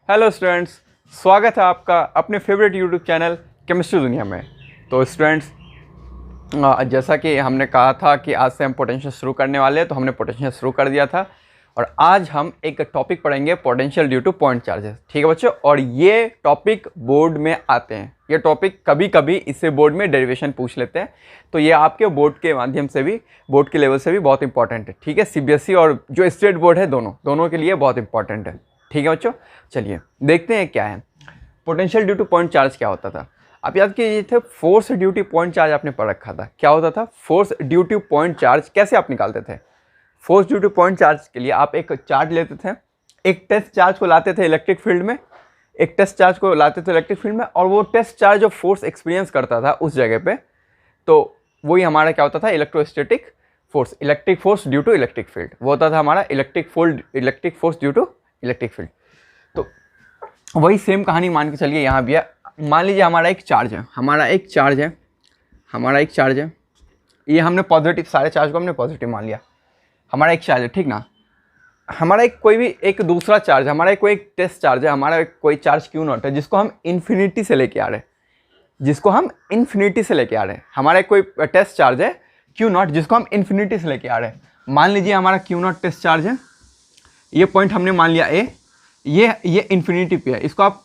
Hello students, स्वागत है आपका अपने फेवरेट यूट्यूब चैनल केमिस्ट्री दुनिया में। तो स्टूडेंट्स, जैसा कि हमने कहा था कि आज से हम पोटेंशियल शुरू करने वाले हैं, तो हमने पोटेंशियल शुरू कर दिया था और आज हम एक टॉपिक पढ़ेंगे, potential due two point charges. ठीक है बच्चों, और ये टॉपिक बोर्ड में आते हैं। ये टॉपिक कभी कभी इससे बोर्ड में डेरिवेशन पूछ लेते हैं, तो ये आपके बोर्ड के माध्यम से भी, बोर्ड के लेवल से भी बहुत इंपॉर्टेंट है। ठीक है, सीबीएसई और जो स्टेट बोर्ड है, दोनों के लिए बहुत इंपॉर्टेंट है। ठीक है बच्चों, चलिए देखते हैं क्या है potential due two point charge. क्या होता था आप याद कीजिए थे, force due two point charge आपने पढ़ रखा था। क्या होता था force due two point charge, कैसे आप निकालते थे? Force due two point charge के लिए आप एक चार्ज लेते थे, एक टेस्ट चार्ज को लाते थे इलेक्ट्रिक फील्ड में, एक टेस्ट चार्ज को लाते थे इलेक्ट्रिक फील्ड में, और वो टेस्ट चार्ज जो फोर्स एक्सपीरियंस करता था उस जगह पे, तो वही हमारा क्या होता था, electrostatic force, electric force due to electric field. वो होता था हमारा electric force due to electric field. तो वही सेम कहानी मान के चलिए यहाँ भी है। मान लीजिए हमारा एक चार्ज है, ये हमने पॉजिटिव, सारे चार्ज को हमने पॉजिटिव मान लिया। हमारा एक चार्ज है, ठीक ना। हमारा एक कोई भी एक दूसरा चार्ज, हमारा कोई एक टेस्ट चार्ज है, हमारा कोई चार्ज क्यू नॉट है, जिसको हम इन्फिनिटी से लेके आ रहे हैं, हमारा कोई टेस्ट चार्ज है क्यू नॉट, जिसको हम इन्फिनिटी से लेके आ रहे हैं। मान लीजिए हमारा क्यू नॉट टेस्ट चार्ज है, ये पॉइंट हमने मान लिया ए, ये इन्फिनिटी पे है, इसको आप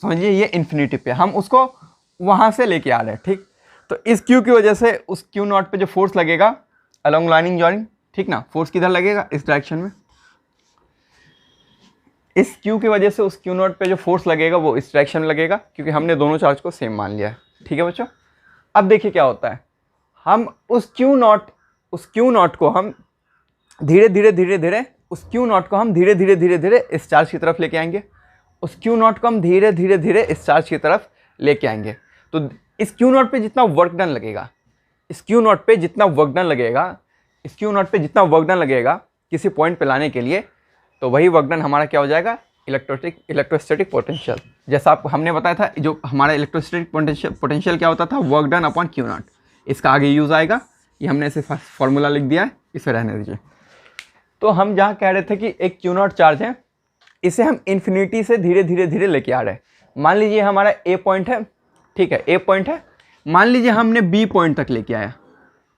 समझिए, ये इन्फिनिटी पे, हम उसको वहाँ से लेके आ रहे हैं। ठीक, तो इस क्यू की वजह से उस क्यू नॉट पे जो फोर्स लगेगा अलोंग लाइनिंग जॉइनिंग, ठीक ना, फोर्स किधर लगेगा, इस डायरेक्शन में। इस क्यू की वजह से उस क्यू नॉट पे जो फोर्स लगेगा वो इस डायरेक्शन में लगेगा, क्योंकि हमने दोनों चार्ज को सेम मान लिया है। ठीक है बच्चों, अब देखिए क्या होता है, हम उस क्यू नॉट को हम धीरे धीरे इस चार्ज की तरफ लेके आएंगे, उस क्यू नॉट को हम धीरे धीरे इस चार्ज की तरफ लेके आएंगे। तो इस क्यू नॉट पे जितना वर्क डन लगेगा, किसी पॉइंट पे लाने के लिए, तो वही वर्क डन हमारा क्या हो जाएगा, इलेक्ट्रोस्टैटिक पोटेंशियल। जैसा आपको हमने बताया था, जो हमारा इलेक्ट्रोस्टैटिक पोटेंशियल क्या होता था, work done upon Q not. इसका आगे यूज़ आएगा, ये हमने ऐसे फॉर्मूला लिख दिया है, इसे रहने दीजिए। तो हम जहाँ कह रहे थे कि एक क्यू नॉट चार्ज है, इसे हम इन्फिनिटी से धीरे धीरे लेके आ रहे हैं। मान लीजिए हमारा ए पॉइंट है, ठीक है, ए पॉइंट है, मान लीजिए हमने बी पॉइंट तक लेके आया,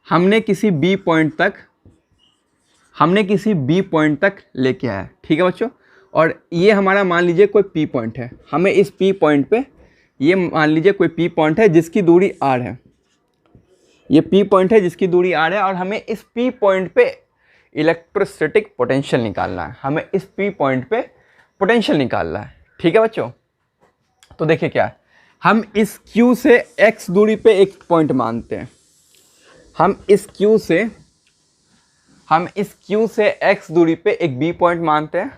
हमने किसी बी पॉइंट तक लेके आया। ठीक है बच्चों, और ये हमारा मान लीजिए कोई पी पॉइंट है, हमें इस पी पॉइंट पे, ये मान लीजिए कोई पी पॉइंट है जिसकी दूरी आर है, ये पी पॉइंट है जिसकी दूरी आर है, और हमें इस पी पॉइंट पे इलेक्ट्रोस्टैटिक पोटेंशियल निकालना है, ठीक है बच्चों। तो देखिए क्या है, हम इस Q से x दूरी पे एक पॉइंट मानते हैं, हम इस Q से x दूरी पे एक B पॉइंट मानते हैं।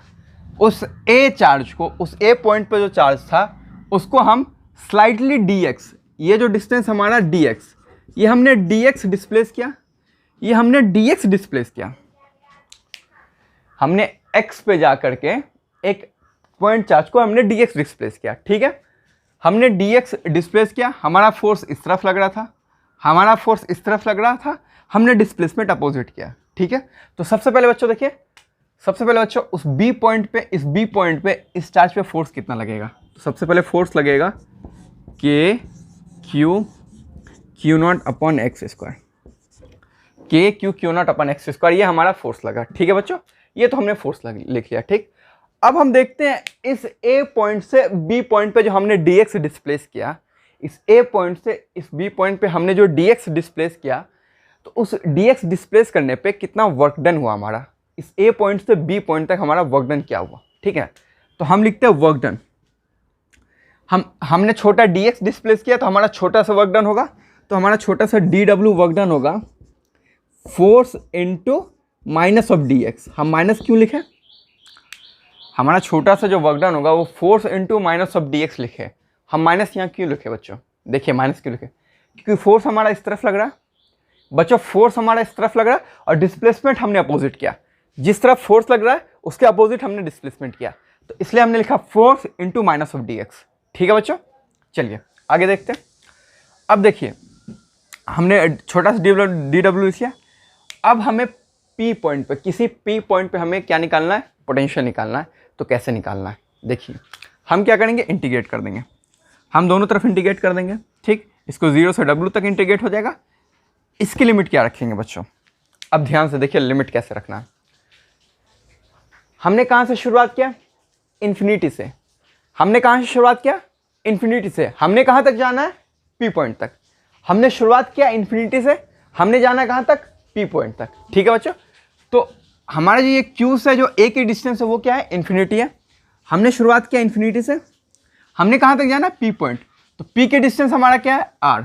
उस A चार्ज को, उस A पॉइंट पे जो चार्ज था, उसको हम स्लाइटली dx, ये जो डिस्टेंस हमारा dx, ये हमने dx डिस्प्लेस किया, हमने x पे जा करके एक पॉइंट चार्ज को हमने dx डिस्प्लेस किया। ठीक है, हमने dx डिस्प्लेस किया, हमारा फोर्स इस तरफ लग रहा था, हमने डिस्प्लेसमेंट अपोजिट किया। ठीक है, तो सबसे पहले बच्चों देखिए, उस B पॉइंट पे, इस चार्ज पे फोर्स कितना लगेगा। तो सबसे पहले फोर्स लगेगा k q not upon x square, ये हमारा फोर्स लगा। ठीक है बच्चों, ये तो हमने फोर्स लिख लिया। ठीक, अब हम देखते हैं इस A पॉइंट से B पॉइंट पे जो हमने dx डिस्प्लेस किया, इस A पॉइंट से इस B पॉइंट पे हमने जो dx डिस्प्लेस किया, तो उस dx डिस्प्लेस करने पे कितना वर्क डन हुआ हमारा, इस A पॉइंट से B पॉइंट तक हमारा वर्क डन क्या हुआ। ठीक है, तो हम लिखते हैं वर्क डन, हमने छोटा dx डिस्प्लेस किया, तो हमारा छोटा सा वर्क डन होगा, तो हमारा छोटा सा dw वर्क डन होगा, force into minus of dx। हम माइनस क्यों लिखे, हमारा छोटा सा जो वर्क डन होगा वो force into minus of dx लिखे। हम माइनस यहाँ क्यों लिखे बच्चों, देखिए माइनस क्यों लिखे, क्योंकि फोर्स हमारा इस तरफ लग रहा है बच्चों, और डिस्प्लेसमेंट हमने अपोजिट किया, जिस तरफ फोर्स लग रहा है उसके अपोजिट हमने डिस्प्लेसमेंट किया, तो इसलिए हमने लिखा force into minus of dx। ठीक है बच्चों, चलिए आगे देखते हैं। अब देखिए हमने छोटा सा dw लिखा, अब हमें P पॉइंट पे, किसी P पॉइंट पे हमें क्या निकालना है, पोटेंशियल निकालना है। तो कैसे निकालना है देखिए, हम क्या करेंगे, इंटीग्रेट कर देंगे, हम दोनों तरफ इंटीग्रेट कर देंगे, ठीक। इसको 0 से W तक इंटीग्रेट हो जाएगा। इसकी लिमिट क्या रखेंगे बच्चों, अब ध्यान से देखिए लिमिट कैसे रखना है। हमने कहाँ से शुरुआत किया, इन्फिनिटी से। हमने कहाँ से शुरुआत किया, इन्फिनिटी से। हमने कहाँ तक जाना है, P पॉइंट तक। हमने शुरुआत किया इन्फिनिटी से, हमने जाना है कहाँ तक, P पॉइंट तक, ठीक है बच्चों। तो हमारा जो ये Q से जो A की डिस्टेंस है वो क्या है, इन्फिनिटी है। हमने शुरुआत किया इन्फिनिटी से, हमने कहाँ तक जाना है, P पॉइंट। तो P की डिस्टेंस हमारा क्या है, R।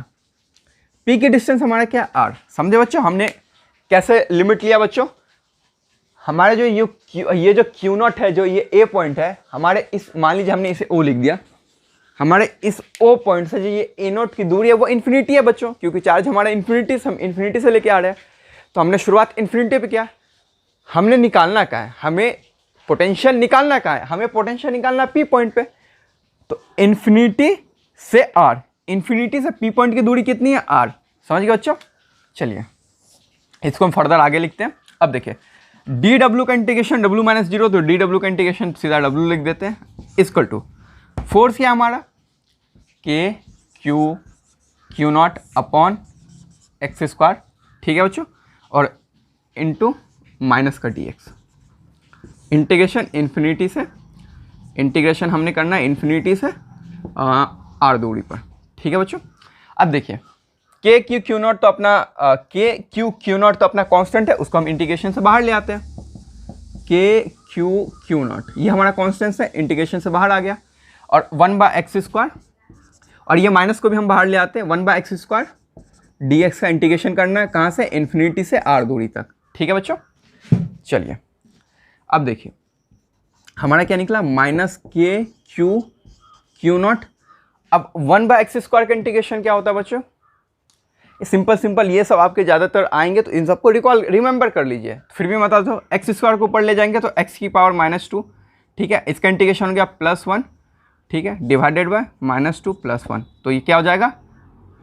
P की डिस्टेंस हमारा क्या है, R। समझे बच्चों, हमने कैसे लिमिट लिया बच्चों। हमारे जो ये जो Q0 है, जो ये A पॉइंट है हमारे, इस मान लीजिए हमने इसे O लिख दिया, हमारे इस O पॉइंट से जो ये A0 की दूरी है वो इन्फिनिटी है बच्चों, क्योंकि चार्ज हमारा इन्फिनिटी से, हम इन्फिनिटी से लेके आ रहे हैं। तो हमने शुरुआत इन्फिनिटी पे किया। हमने निकालना क्या है, हमें पोटेंशियल निकालना क्या है, हमें पोटेंशियल निकालना P पॉइंट पे। तो इन्फिनिटी से R, इन्फिनिटी से P पॉइंट की दूरी कितनी है, R। समझ गए बच्चों। चलिए इसको हम फर्दर आगे लिखते हैं। अब देखिए dw का इंटीग्रेशन W-0, तो dw का इंटीग्रेशन सीधा W लिख देते हैं, इक्वल टू फोर्स क्या हमारा, K Q0 अपॉन x², ठीक है बच्चों, और इंटू माइनस का dx। इंटीग्रेशन इन्फिनिटी से, इंटीग्रेशन हमने करना है इन्फिनिटी से R दूरी पर, ठीक है बच्चों। अब देखिए K Q0 तो अपना Q0 तो अपना कांस्टेंट है, उसको हम इंटीग्रेशन से बाहर ले आते हैं। K Q0 ये हमारा कांस्टेंट है, इंटीग्रेशन से बाहर आ गया, और 1/x², और ये माइनस को भी हम बाहर ले आते हैं, 1/x² dx का इंटीग्रेशन करना है कहाँ से, इन्फिनिटी से R दूरी तक, ठीक है बच्चों। चलिए अब देखिए हमारा क्या निकला, -K Q0। अब 1/x² का इंटीग्रेशन क्या होता है बच्चों, सिंपल ये सब आपके ज़्यादातर आएंगे तो इन सबको रिमेंबर कर लीजिए। फिर भी बता दो, x² को ऊपर ले जाएंगे तो x⁻², ठीक है। इसका इंटीग्रेशन हो गया +1, ठीक है, डिवाइडेड बाय -2 +1, तो ये क्या हो जाएगा,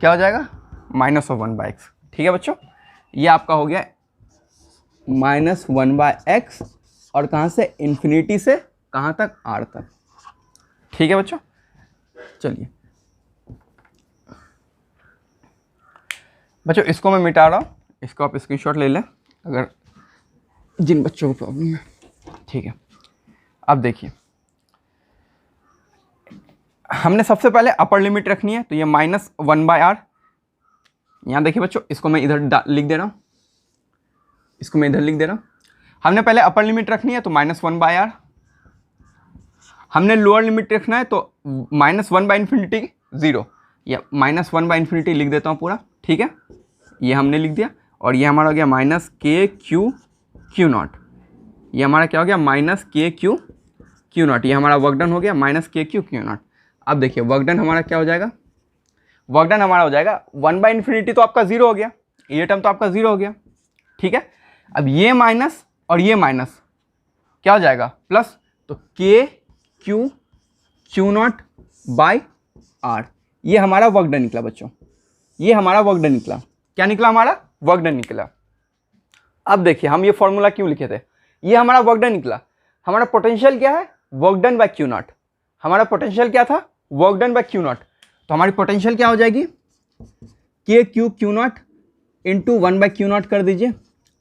क्या हो जाएगा, -1/x, ठीक है बच्चों। ये आपका हो गया -1/x, और कहाँ से, इन्फिनिटी से कहाँ तक, R तक, ठीक है बच्चों। चलिए बच्चों इसको मैं मिटा रहा हूँ, इसको आप स्क्रीनशॉट ले लें अगर जिन बच्चों को प्रॉब्लम है, ठीक है। अब देखिए हमने सबसे पहले अपर लिमिट रखनी है, तो ये -1/r। यहाँ देखिए बच्चों, इसको मैं इधर लिख दे रहा हूँ, इसको मैं इधर लिख दे रहा हूँ। हमने पहले अपर लिमिट रखनी है तो -1/r, हमने लोअर लिमिट रखना है तो -1/∞, 0, या -1/∞ लिख देता हूँ पूरा, ठीक है। ये हमने लिख दिया, और ये हमारा हो गया -K Q0, ये हमारा क्या हो गया, -K Q0, ये हमारा वर्क डन हो गया, -K Q0। अब देखिए वर्क डन हमारा क्या हो जाएगा, वर्क डन हमारा हो जाएगा 1/∞, तो आपका 0 हो गया, ये टर्म तो आपका 0 हो गया, ठीक है। अब ये माइनस और ये माइनस क्या हो जाएगा, प्लस, तो K Q0/R, ये हमारा वर्क डन निकला बच्चों, ये हमारा वर्क डन निकला। क्या निकला, हमारा वर्क डन निकला। अब देखिए हम ये फॉर्मूला क्यों लिखे थे, ये हमारा वर्क डन निकला। हमारा पोटेंशियल क्या है, वर्क डन बाय Q0, हमारा पोटेंशियल क्या था, वर्क डन बाय Q0। तो हमारी पोटेंशियल क्या हो जाएगी, K Q0 इंटू 1/Q0 कर दीजिए,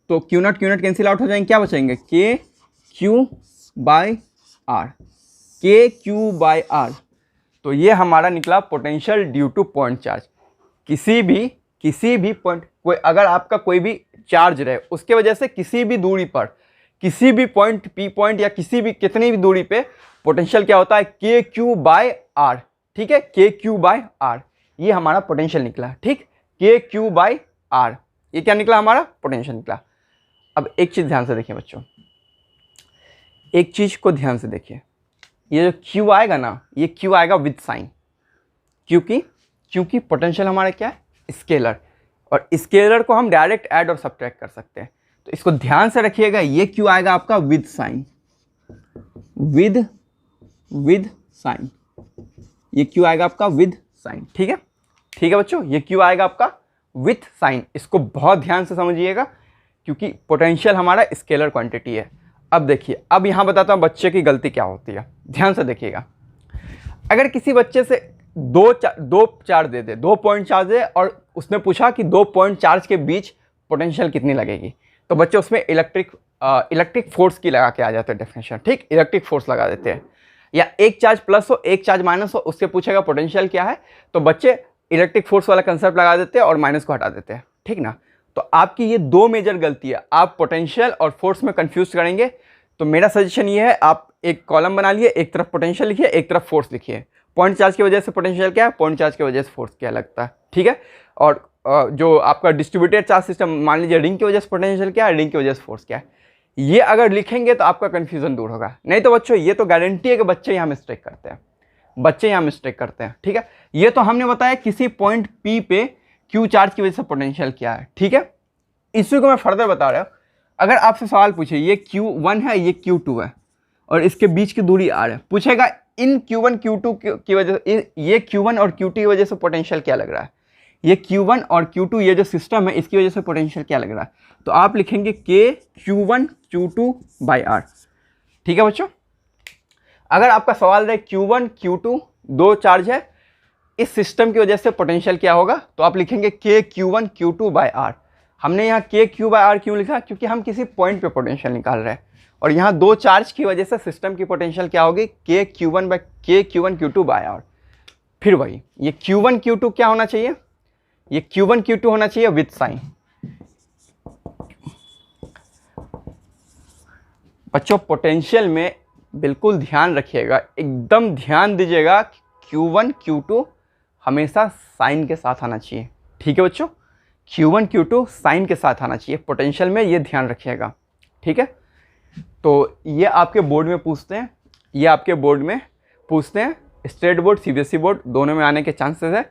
तो Q0 कैंसिल आउट हो जाएंगे, क्या बचेंगे, K Q/R, K Q/R। तो ये हमारा निकला potential due two point charge. किसी भी पॉइंट, कोई अगर आपका कोई भी चार्ज रहे, उसके वजह से किसी भी दूरी पर, किसी भी पॉइंट P पॉइंट या किसी भी कितनी भी दूरी पे पोटेंशियल क्या होता है, K Q/R, ठीक है, K Q/R, ये हमारा पोटेंशियल निकला, ठीक, K Q/R, ये क्या निकला, हमारा पोटेंशियल निकला। अब एक चीज़ ध्यान से देखिए बच्चों, एक चीज़ को ध्यान से देखिए, ये जो Q आएगा ना, ये Q आएगा विद साइन, क्योंकि पोटेंशियल हमारा क्या है, स्केलर, और स्केलर को हम डायरेक्ट ऐड और सब्ट्रैक्ट कर सकते हैं। तो इसको ध्यान से रखिएगा, ये Q आएगा आपका विद साइन, विद साइन, ये Q आएगा आपका विद साइन, ठीक है, ठीक है बच्चों, ये Q आएगा आपका विथ साइन। इसको बहुत ध्यान से समझिएगा, क्योंकि पोटेंशियल हमारा स्केलर क्वांटिटी है। अब देखिए, अब यहाँ बताता हूँ बच्चे की गलती क्या होती है, ध्यान से देखिएगा। अगर किसी बच्चे से दो चार्ज दे दे, 2 पॉइंट चार्ज दे और उसने पूछा कि 2 पॉइंट चार्ज के बीच पोटेंशियल कितनी लगेगी, तो बच्चे उसमें इलेक्ट्रिक फोर्स की लगा के आ जाते हैं डेफिनेशन, ठीक, इलेक्ट्रिक फोर्स लगा देते हैं। या एक चार्ज प्लस हो एक चार्ज माइनस हो, उससे पूछेगा पोटेंशियल क्या है, तो बच्चे इलेक्ट्रिक फोर्स वाला कंसेप्ट लगा देते हैं और माइनस को हटा देते हैं, ठीक ना। तो आपकी ये 2 मेजर गलती है, आप पोटेंशियल और फोर्स में कंफ्यूज करेंगे। तो मेरा सजेशन ये है, आप एक कॉलम बना लिए, एक तरफ पोटेंशियल लिखिए, एक तरफ फोर्स लिखिए। पॉइंट चार्ज की वजह से पोटेंशियल क्या है, पॉइंट चार्ज की वजह से फोर्स क्या लगता है, ठीक है। और जो आपका डिस्ट्रीब्यूटेड चार्ज सिस्टम, मान लीजिए रिंग की वजह से पोटेंशियल क्या है, रिंग की वजह से फोर्स क्या है, ये अगर लिखेंगे तो आपका कन्फ्यूजन दूर होगा। नहीं तो बच्चों ये तो गारंटी है कि बच्चे यहाँ मिस्टेक करते हैं, ठीक है। ये तो हमने बताया किसी पॉइंट P पे Q चार्ज की वजह से पोटेंशियल क्या है, ठीक है। इसी को मैं फर्दर बता रहा हूँ। अगर आपसे सवाल पूछे ये Q1 है, ये Q2 है और इसके बीच की दूरी R है, पूछेगा इन Q1 Q2 की वजह से, ये Q1 और Q2 की वजह से पोटेंशियल क्या लग रहा है, ये Q1 और Q2 ये जो सिस्टम है इसकी वजह से पोटेंशियल क्या लग रहा है, तो आप लिखेंगे K Q1 Q2 by R, ठीक है बच्चों। अगर आपका सवाल रहे Q1 Q2 2 चार्ज है, इस सिस्टम की वजह से पोटेंशियल क्या होगा, तो आप लिखेंगे K Q1 Q2 by R। हमने यहाँ K Q बाई R क्यों लिखा, क्योंकि हम किसी पॉइंट पे पोटेंशियल निकाल रहे हैं और यहाँ 2 चार्ज की वजह से सिस्टम की पोटेंशियल क्या होगी, K Q1 Q2 by R। फिर वही ये Q1 Q2 क्या होना चाहिए, ये Q1 Q2 होना चाहिए विथ साइन। बच्चों पोटेंशियल में बिल्कुल ध्यान रखिएगा, एकदम ध्यान दीजिएगा, Q1 Q2 हमेशा साइन के साथ आना चाहिए, ठीक है बच्चों। Q1 Q2 साइन के साथ आना चाहिए पोटेंशियल में, ये ध्यान रखिएगा, ठीक है। तो ये आपके बोर्ड में पूछते हैं, स्टेट बोर्ड CBSE बोर्ड दोनों में आने के चांसेस है,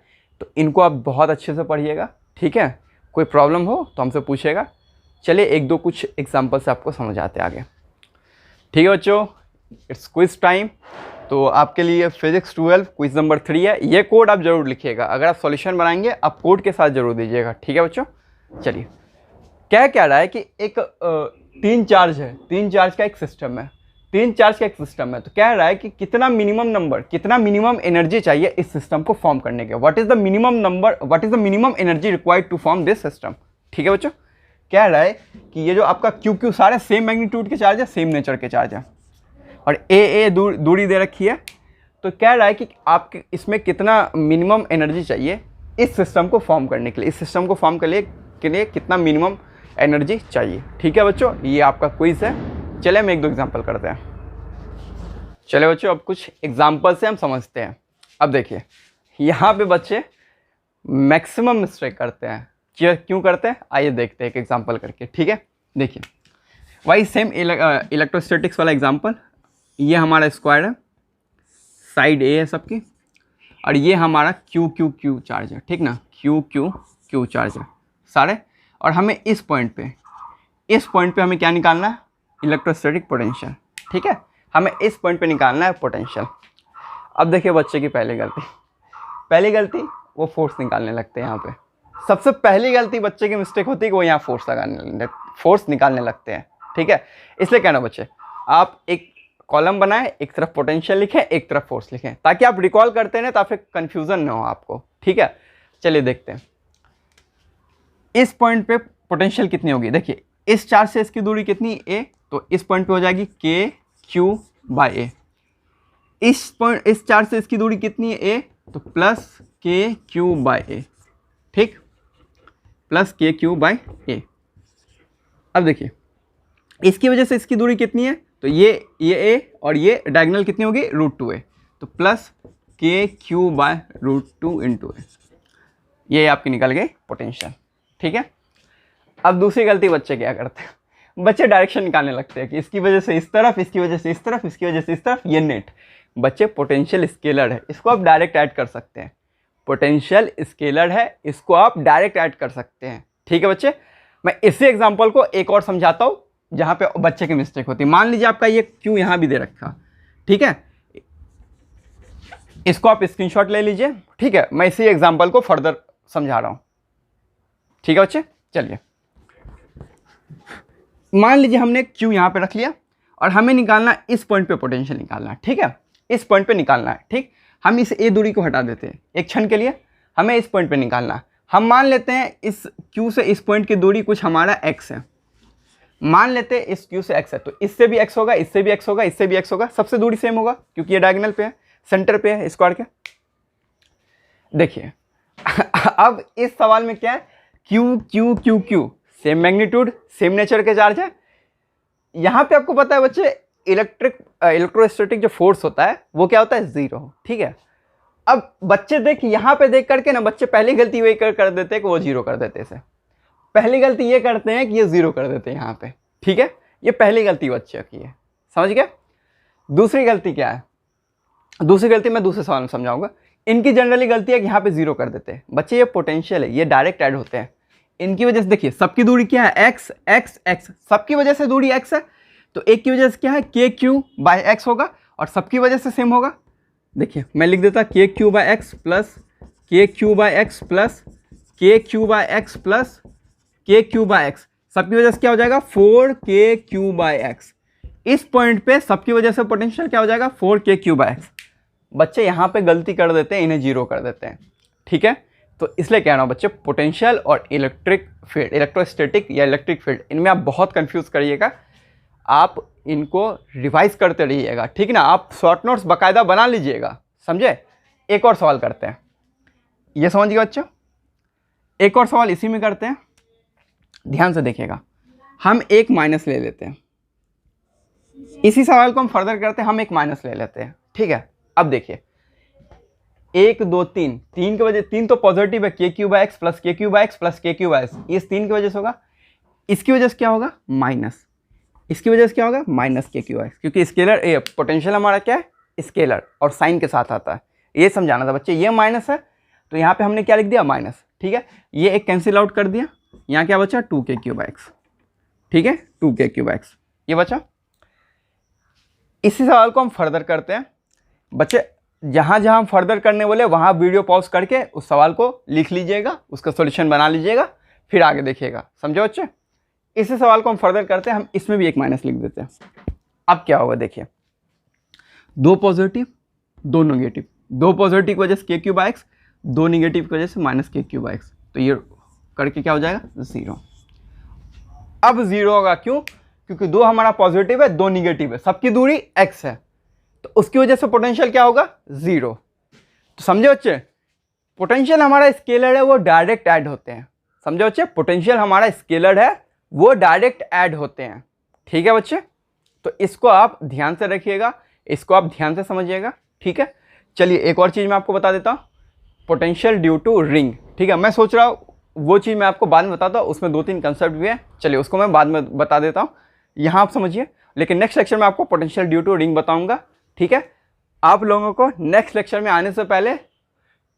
तो इनको आप बहुत अच्छे से पढ़िएगा, ठीक है। कोई प्रॉब्लम हो तो हमसे पूछिएगा। चलिए एक दो कुछ एग्जाम्पल से आपको समझ आते आगे, ठीक है बच्चों। It's quiz time. तो आपके लिए फिजिक्स 12 क्विज नंबर 3 है। ये कोड आप जरूर लिखिएगा, अगर आप सॉल्यूशन बनाएंगे आप कोड के साथ जरूर दीजिएगा, ठीक है बच्चों। चलिए क्या रहा है कि एक 3 चार्ज है, 3 चार्ज का एक सिस्टम है, तो कह रहा है कि कितना मिनिमम एनर्जी चाहिए इस सिस्टम को फॉर्म करने के, what is the minimum energy required to form this system, ठीक है बच्चों। कह रहा है कि ये जो आपका Q सारे सेम मैग्नीट्यूड के चार्ज है, सेम नेचर के चार्ज है और A दूरी दे रखी है, तो कह रहा है कि आपके इसमें कितना मिनिमम एनर्जी चाहिए इस सिस्टम को फॉर्म करने के लिए, के लिए कितना मिनिमम एनर्जी चाहिए, ठीक है बच्चों। ये आपका क्विज है। चलिए हम एक दो एग्जांपल करते हैं। चलिए बच्चों अब कुछ एग्जांपल से हम समझते हैं। अब देखिए यहाँ पे बच्चे मैक्सिमम मिस्टेक करते हैं, क्यों करते हैं आइए देखते हैं एक एग्जांपल करके, ठीक है। देखिए वही सेम इलेक्ट्रोस्टैटिक्स वाला एग्जांपल, ये हमारा स्क्वायर है, साइड A है सबकी, और ये हमारा Q चार्ज है, ठीक ना, Q चार्ज है सारे, और हमें इस पॉइंट पे हमें क्या निकालना है, इलेक्ट्रोस्टैटिक पोटेंशियल, ठीक है। हमें इस पॉइंट पे निकालना है पोटेंशियल। अब देखिए बच्चे की पहली गलती वो फोर्स निकालने लगते हैं। यहाँ पे सबसे पहली गलती बच्चे की मिस्टेक होती है कि वो यहाँ फोर्स निकालने लगते हैं, ठीक है। इसलिए कहना बच्चे आप एक कॉलम बनाएं, एक तरफ पोटेंशियल लिखें, एक तरफ फोर्स लिखें, ताकि आप रिकॉल करते हैं ना तो फिर कंफ्यूजन ना हो आपको, ठीक है। चलिए देखते हैं इस पॉइंट पे पोटेंशियल कितनी होगी। देखिए इस चार्ज से इसकी दूरी कितनी A, तो इस पॉइंट पे हो जाएगी K Q बाई A। इस चार्ज से इसकी दूरी कितनी है A, तो plus K Q by A, ठीक, plus K Q by A। अब देखिए इसकी वजह से इसकी दूरी कितनी है, तो ये A और ये डायगोनल कितनी होगी √2A, तो plus K Q by √2 into A। ये आपकी निकल गई पोटेंशियल, ठीक है। अब दूसरी गलती बच्चे क्या करते हैं, बच्चे डायरेक्शन निकालने लगते हैं कि इसकी वजह से इस तरफ, इसकी वजह से इस तरफ, इसकी वजह से इस तरफ, ये नेट। बच्चे पोटेंशियल स्केलर है, इसको आप डायरेक्ट ऐड कर सकते हैं, पोटेंशियल स्केलर है, इसको आप डायरेक्ट ऐड कर सकते हैं, ठीक है बच्चे। मैं इसी एग्जांपल को एक और समझाता हूँ जहाँ पे बच्चे की मिस्टेक होती है। मान लीजिए आपका ये Q यहाँ भी दे रखा, ठीक है, इसको आप स्क्रीनशॉट ले लीजिए, ठीक है। मैं इसी एग्जांपल को फर्दर समझा रहा हूँ, ठीक है बच्चे। चलिए मान लीजिए हमने Q यहाँ पे रख लिया और हमें निकालना इस पॉइंट पे पोटेंशियल निकालना है, ठीक है, इस पॉइंट पे निकालना है, ठीक। हम इस ए दूरी को हटा देते हैं एक क्षण के लिए, हमें इस पॉइंट पे निकालना है। हम मान लेते हैं इस Q से इस पॉइंट की दूरी कुछ हमारा x है, मान लेते हैं इस Q से x है, तो इससे भी x होगा, इससे भी x होगा, इससे भी x होगा, सबसे दूरी सेम होगा क्योंकि ये डायगोनल पे है, सेंटर पे है स्क्वायर के। देखिए अब इस सवाल में क्या है, Q Q Q Q same magnitude same nature के चार्ज है। यहाँ पे आपको पता है बच्चे इलेक्ट्रोस्टैटिक जो फोर्स होता है वो क्या होता है, 0, ठीक है। अब बच्चे देख यहाँ पे देख करके ना बच्चे पहली गलती वही कर देते हैं कि वो 0 कर देते हैं। पहली गलती ये करते हैं कि ये 0 कर देते हैं यहाँ पे, ठीक है, ये पहली गलती बच्चे की है, समझ गए। दूसरी गलती क्या है, दूसरी गलती मैं दूसरे सवाल में समझाऊंगा। इनकी जनरली गलती है कि यहाँ पे 0 कर देते हैं बच्चे, ये पोटेंशियल है, ये डायरेक्ट ऐड होते हैं। इनकी वजह से देखिए सबकी दूरी क्या है, x x x, सबकी वजह से दूरी x है, तो एक की वजह से क्या है KQ/x होगा और सबकी वजह से सेम होगा। देखिए मैं लिख देता KQ/x plus KQ/x plus KQ/x plus KQ/x, सबकी वजह से क्या हो जाएगा 4KQ/x। इस पॉइंट पे सबकी वजह से पोटेंशियल क्या हो जाएगा 4KQ/x। बच्चे यहाँ पे गलती कर देते हैं, इन्हें 0 कर देते हैं, ठीक है। तो इसलिए कह रहा हूँ बच्चे, पोटेंशियल और इलेक्ट्रिक फील्ड, इलेक्ट्रोस्टैटिक या इलेक्ट्रिक फील्ड, इनमें आप बहुत कंफ्यूज करिएगा, आप इनको रिवाइज करते रहिएगा, ठीक है ना। आप शॉर्ट नोट्स बाकायदा बना लीजिएगा, समझे। एक और सवाल करते हैं, ये समझिए बच्चों, एक और सवाल इसी में करते हैं, ध्यान से देखिएगा। हम एक माइनस ले लेते हैं, इसी सवाल को हम फर्दर करते हैं, हम एक माइनस ले लेते हैं, ठीक है। अब देखिए 1 2 3, 3 की वजह, 3 तो पॉजिटिव है, KQ/x plus KQ/x plus KQ/x, इस 3 की वजह से होगा, इसकी वजह से क्या होगा माइनस, इसकी वजह से क्या होगा माइनस KQ/x, क्योंकि स्केलर पोटेंशियल हमारा क्या है स्केलर और साइन के साथ आता है, ये समझाना था बच्चे। ये माइनस है तो यहाँ पे हमने क्या लिख दिया माइनस, ठीक है। ये एक कैंसिल आउट कर दिया, यहाँ क्या बचा 2KQ/x, ठीक है, 2KQ/x ये बचा। इसी सवाल को हम फर्दर करते हैं बच्चे, जहाँ जहाँ हम फर्दर करने बोले वहाँ वीडियो पॉज करके उस सवाल को लिख लीजिएगा, उसका सॉल्यूशन बना लीजिएगा, फिर आगे देखिएगा, समझे बच्चे। इसी सवाल को हम फर्दर करते हैं, हम इसमें भी एक माइनस लिख देते हैं। अब क्या होगा देखिए, 2 पॉजिटिव 2 नेगेटिव, 2 पॉजिटिव की वजह से KQ/x, 2 नेगेटिव की वजह से माइनस KQ/x, तो ये करके क्या हो जाएगा 0। अब 0 होगा, क्यों, क्योंकि 2 हमारा पॉजिटिव है 2 निगेटिव है, सबकी दूरी x है, तो उसकी वजह से पोटेंशियल क्या होगा 0। तो समझे बच्चे, पोटेंशियल हमारा स्केलर है वो डायरेक्ट ऐड होते हैं, समझे बच्चे, पोटेंशियल हमारा स्केलर है वो डायरेक्ट ऐड होते हैं, ठीक है बच्चे। तो इसको आप ध्यान से रखिएगा, इसको आप ध्यान से समझिएगा, ठीक है। चलिए एक और चीज़ मैं आपको बता देता हूँ, पोटेंशियल ड्यू टू रिंग, ठीक है। मैं सोच रहा हूँ वो चीज़ मैं आपको बाद में बताता हूँ, उसमें 2-3 कंसेप्ट भी है, चलिए उसको मैं बाद में बता देता हूँ, यहाँ आप समझिए। लेकिन नेक्स्ट लेक्चर में आपको पोटेंशियल ड्यू टू रिंग बताऊँगा, ठीक है। आप लोगों को नेक्स्ट लेक्चर में आने से पहले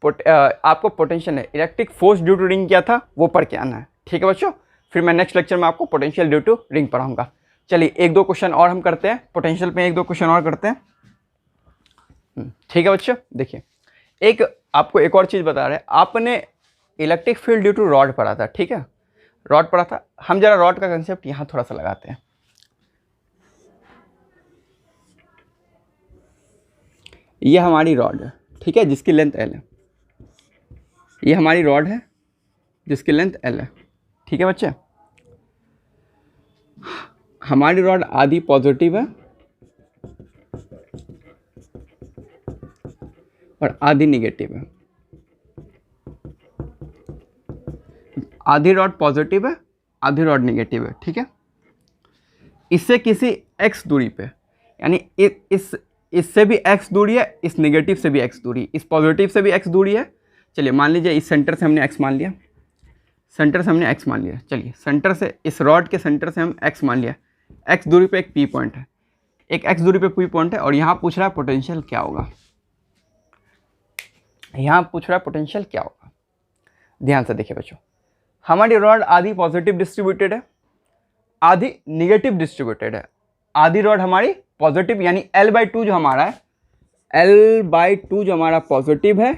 आपको पोटेंशियल है electric force due to ring क्या था वो पढ़ के आना है, ठीक है बच्चों। फिर मैं नेक्स्ट लेक्चर में आपको पोटेंशियल ड्यू टू रिंग पढ़ाऊंगा। चलिए 1-2 क्वेश्चन और हम करते हैं, पोटेंशियल पे 1-2 क्वेश्चन और करते हैं, ठीक है बच्चों। देखिए एक आपको एक और चीज़ बता रहे हैं, आपने electric field due to rod पढ़ा था, ठीक है, रॉड पढ़ा था। हम जरा रॉड का कंसेप्ट यहाँ थोड़ा सा लगाते हैं। ये हमारी रॉड है, ठीक है, जिसकी लेंथ L है, ये हमारी रॉड है जिसकी लेंथ L है, ठीक है बच्चे। हमारी रॉड आधी पॉजिटिव है और आधी निगेटिव है, आधी रॉड पॉजिटिव है आधी रॉड निगेटिव है, ठीक है। इससे किसी x दूरी पे, यानी इससे भी x दूरी है, इस नेगेटिव से भी x दूरी, इस पॉजिटिव से भी x दूरी है। चलिए मान लीजिए इस सेंटर से हमने x मान लिया, सेंटर से हमने x मान लिया, चलिए सेंटर से इस रॉड के सेंटर से हम x मान लिया, x दूरी पे एक P पॉइंट है, एक x दूरी पे P पॉइंट है, और यहाँ पूछ रहा है पोटेंशियल क्या होगा, यहाँ पूछ रहा है पोटेंशियल क्या होगा। ध्यान से देखिए बच्चों, हमारी रॉड आधी पॉजिटिव डिस्ट्रीब्यूटेड है आधी निगेटिव डिस्ट्रीब्यूटेड है। आधी रॉड हमारी पॉजिटिव यानी L/2 जो हमारा है, L/2 जो हमारा पॉजिटिव है,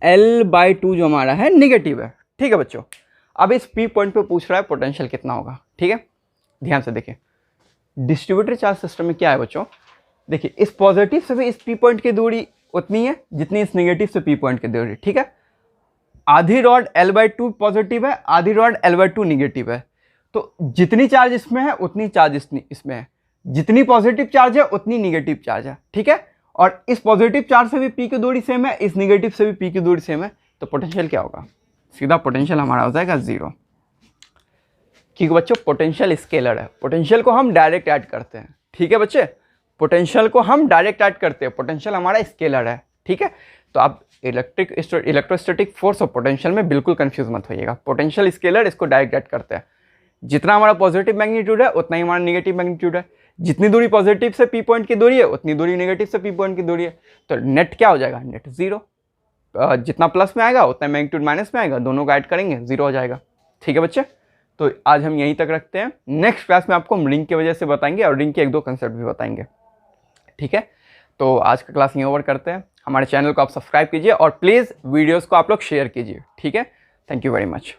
L/2 जो हमारा है निगेटिव है, ठीक है बच्चों। अब इस P पॉइंट पे पूछ रहा है पोटेंशियल कितना होगा, ठीक है। ध्यान से देखिए, डिस्ट्रीब्यूटेड चार्ज सिस्टम में क्या है बच्चों, देखिए इस पॉजिटिव से भी इस P पॉइंट की दूरी उतनी है जितनी इस नेगेटिव से पी पॉइंट की दूरी, ठीक है। आधी रॉड L/2 पॉजिटिव है, आधी रॉड L/2 निगेटिव है, तो जितनी चार्ज इसमें है उतनी चार्ज इसमें है, जितनी पॉजिटिव चार्ज है उतनी निगेटिव चार्ज है, ठीक है। और इस पॉजिटिव चार्ज से भी पी की दूरी सेम है, इस निगेटिव से भी पी की दूरी सेम है, तो पोटेंशियल क्या होगा? सीधा पोटेंशियल हमारा हो जाएगा 0, क्योंकि बच्चों पोटेंशियल स्केलर है, पोटेंशियल को हम डायरेक्ट ऐड करते हैं, ठीक है बच्चे, पोटेंशियल को हम डायरेक्ट ऐड करते हैं, पोटेंशियल हमारा स्केलर है, ठीक है। तो आप इलेक्ट्रोस्टैटिक फोर्स और पोटेंशियल में बिल्कुल कंफ्यूज मत होइएगा, पोटेंशियल स्केलर इसको डायरेक्ट ऐड करते हैं, जितना हमारा पॉजिटिव मैग्नीट्यूड है उतना ही हमारा नेगेटिव मैग्नीट्यूड है, जितनी दूरी पॉजिटिव से पी पॉइंट की दूरी है उतनी दूरी नेगेटिव से पी पॉइंट की दूरी है, तो नेट क्या हो जाएगा? नेट 0, जितना प्लस में आएगा उतना मैग्नीट्यूड माइनस में आएगा, दोनों को ऐड करेंगे 0 हो जाएगा, ठीक है बच्चे। तो आज हम यहीं तक रखते हैं, नेक्स्ट क्लास में आपको हम रिंग की वजह से बताएंगे और रिंग के 1-2 कंसेप्ट भी बताएंगे, ठीक है। तो आज का क्लास यहीं ओवर करते हैं, हमारे चैनल को आप सब्सक्राइब कीजिए और प्लीज़ वीडियोस को आप लोग शेयर कीजिए, ठीक है। Thank you very much.